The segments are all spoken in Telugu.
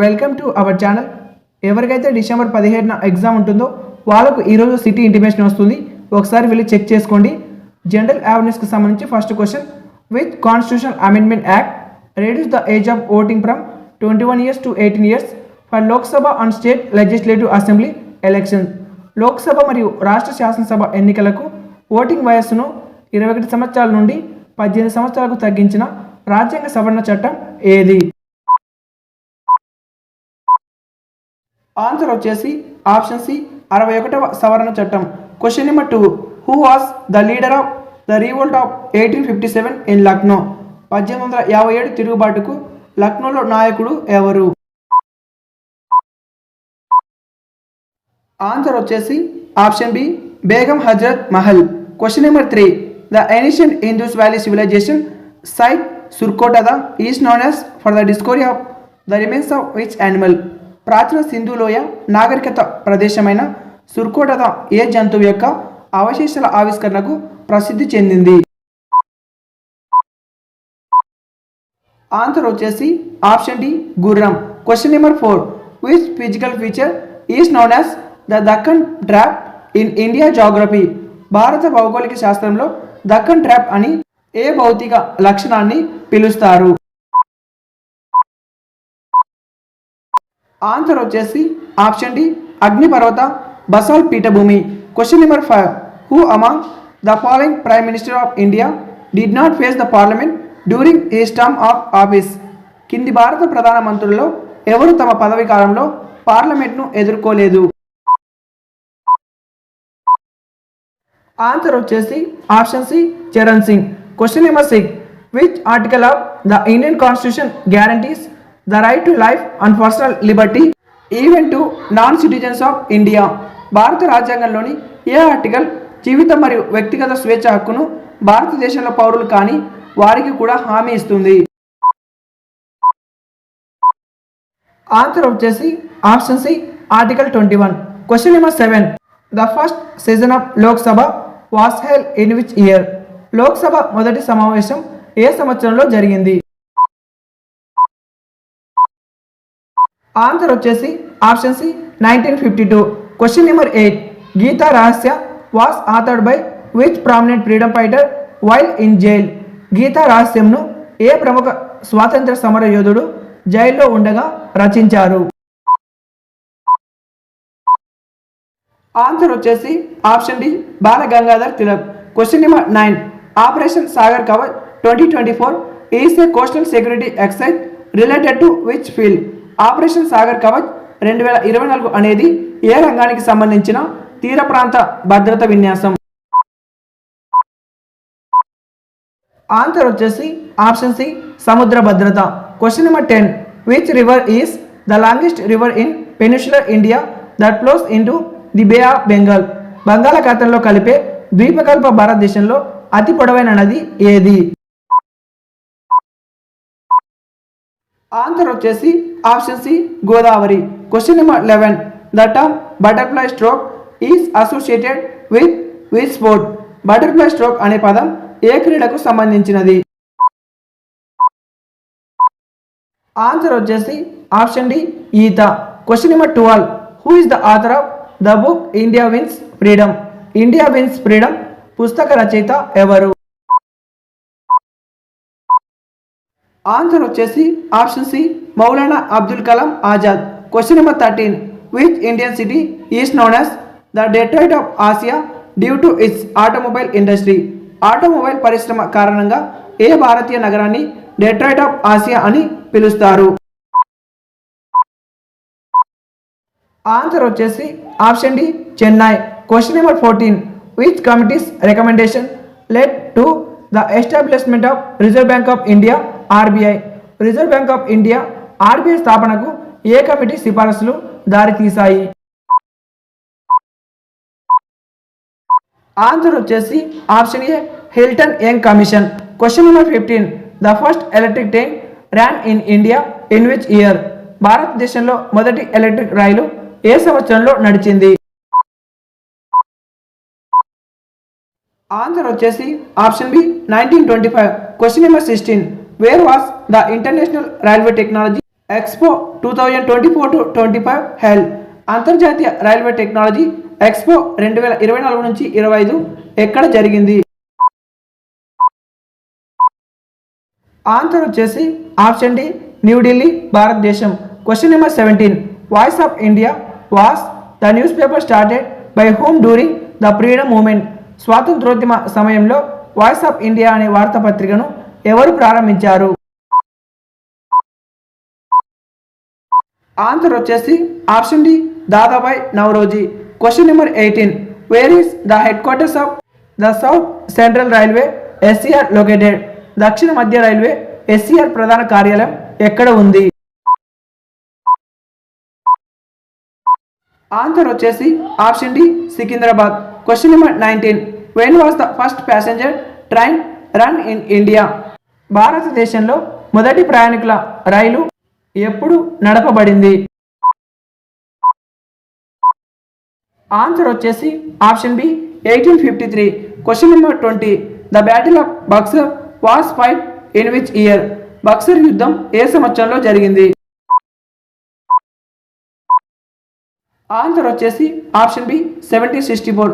Welcome to our channel. ఎవరికైతే డిసెంబర్ 17న ఎగ్జామ్ ఉంటుందో వాళ్ళకు ఈరోజు సిటీ ఇంటిమేషన్ వస్తుంది. ఒకసారి వెళ్ళి చెక్ చేసుకోండి. జనరల్ అవేర్నెస్కి సంబంధించి first question, with constitutional amendment act reduce the age of voting from 21 years to 18 years for Lok Sabha and State Legislative Assembly elections. Lok Sabha మరియు రాష్ట్ర శాసనసభ ఎన్నికలకు ఓటింగ్ వయస్సును 21 సంవత్సరాల నుండి 18 సంవత్సరాలకు తగ్గించిన రాజ్యాంగ సవరణ చట్టం ఏది? ఆన్సర్ వచ్చేసి ఆప్షన్ సి 61వ సవరణ చట్టం. Question number 2, who was the leader of the revolt of 1857 in Lucknow? 1857 తిరుగుబాటుకు లక్నోలో నాయకుడు ఎవరు? ఆన్సర్ వచ్చేసి option B Begum Hazrat Mahal. Question number 3, the ancient Indus valley civilization site Surkotada is known as for the discovery of the remains of which animal? ప్రాచీన సింధు లోయ నాగరికత ప్రదేశమైన సుర్కోటదా ఏ జంతువు యొక్క అవశేషాల ఆవిష్కరణకు ప్రసిద్ధి చెందింది? ఆన్సర్ వచ్చేసి ఆప్షన్ డి గుర్రం. Question number 4, which physical feature is known as the Deccan trap in India geography? భారత భౌగోళిక శాస్త్రంలో దక్కన్ ట్రాప్ అని ఏ భౌతిక లక్షణాన్ని పిలుస్తారు? ఆన్సర్ వచ్చేసి ఆప్షన్ డి అగ్నిపర్వత బసాల్ట్ పీఠభూమి. Question number 5, who among the following prime minister of India did not face the parliament during his term of office? కింది భారత ప్రధానమంత్రులలో ఎవరు తమ పదవి కాలంలో పార్లమెంట్ను ఎదుర్కోలేదు? ఆన్సర్ వచ్చేసి option C Charan Singh. Question number 6, which article of the Indian constitution guarantees the right to life and personal liberty even to non citizens of India? భారత రాజ్యాంగంలోని ఏ ఆర్టికల్ జీవితం మరియు వ్యక్తిగత స్వేచ్ఛ హక్కును భారతదేశంలో పౌరులు కానీ వారికి కూడా హామీ ఇస్తుంది? ఆన్సర్ వచ్చేసి option C article 21. Question number 7, the first session of Lok Sabha was held in which year? Lok Sabha మొదటి సమావేశం ఏ సంవత్సరంలో జరిగింది? ఆన్సర్ వచ్చేసి option C 1952. Question number 8, Gita Rahasya was authored by which prominent freedom fighter while in jail? Gita రహస్యంను ఏ ప్రముఖ స్వాతంత్ర సమర యోధుడు జైల్లో ఉండగా రచించారు? ఆన్సర్ వచ్చేసి option D Bala Gangadhar Tilak. Question number 9, operation Sagar Kavach 2024 is a coastal security exercise related to which field? Operation Sagar Kavach 2024 అనేది ఏ రంగానికి సంబంధించిన తీర ప్రాంత భద్రత విన్యాసం? ఆన్సర్ వచ్చేసి ఆప్షన్ సి సముద్ర భద్రత. Question number 10, which river is the longest river in peninsular India that flows into the bay of Bengal? బంగాళాఖాతంలో కలిపే ద్వీపకల్ప భారతదేశంలో అతి పొడవైన నది ఏది? ఆన్సర్ వచ్చేసి option C Godavari. Question number 11, the term butterfly stroke is associated with which sport? Butterfly stroke అనే పదం ఏ క్రీడకు సంబంధించినది? ఆన్సర్ వచ్చేసి ఆప్షన్ డి ఈత. Question number 12, who is the author of the book India wins freedom? India wins freedom పుస్తక రచయిత ఎవరు? ఆన్సర్ వచ్చేసి option C Maulana Abdul Kalam Azad. Question number 13, which Indian city is known as the Detroit of Asia due to it's automobile industry? Automobile పరిశ్రమ కారణంగా ఏ భారతీయ నగరాన్ని డెట్రాయిట్ ఆఫ్ ఆసియా అని పిలుస్తారు? ఆన్సర్ వచ్చేసి option D Chennai. Question number 14, which committees recommendation led to the establishment of Reserve Bank of India RBI? Reserve Bank of India RBI స్థాపనకు ఏ కమిటీ సిఫారసులు దారితీశాయి? ఆన్సర్ వచ్చేసి option A Hilton Young commission. Question number 15, the first electric train ran in India in which year? భారతదేశంలో మొదటి ఎలక్ట్రిక్ రైలు ఏ సంవత్సరంలో నడిచింది? ఆన్సర్ వచ్చేసి option B 1925. Question number 16, where was the international railway technology expo 2024-25 హెల్. అంతర్జాతీయ రైల్వే టెక్నాలజీ ఎక్స్పో 2024 నుంచి 25 ఎక్కడ జరిగింది? ఆన్సర్ వచ్చేసి ఆప్షన్ డి న్యూఢిల్లీ, భారతదేశం. Question number 17. Voice of India was the news paper started by whom during the freedom movement. స్వాతంత్రోద్యమ సమయంలో వాయిస్ ఆఫ్ ఇండియా అనే వార్తాపత్రికను ఎవరు ప్రారంభించారు? ఆన్సర్ వచ్చేసి option D Dadabhai Naoroji. Question number 18. Where is the headquarters of the South Central Railway SCR located. దక్షిణ మధ్య రైల్వే ఎస్సీఆర్ ప్రధాన కార్యాలయం ఎక్కడ ఉంది? ఆన్సర్ వచ్చేసి option D Secunderabad. Question number 19. When was the first passenger train run in India. భారతదేశంలో మొదటి ప్రయాణికుల రైలు ఎప్పుడు నడపబడింది? ఆన్సర్ వచ్చేసి option B 1853. Question number 20. The battle of Buxar was fight in which year. Buxar యుద్ధం ఏ సంవత్సరంలో జరిగింది? ఆన్సర్ వచ్చేసి ఆప్షన్ బి 1764.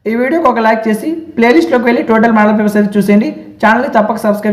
ఈ వీడియోకి ఒక లైక్ చేసి ప్లేలిస్ట్లోకి వెళ్ళి టోటల్ మోడల్ పేపర్స్ అయితే చూసేయండి. ఛానల్ని తప్పక సబ్స్క్రైబ్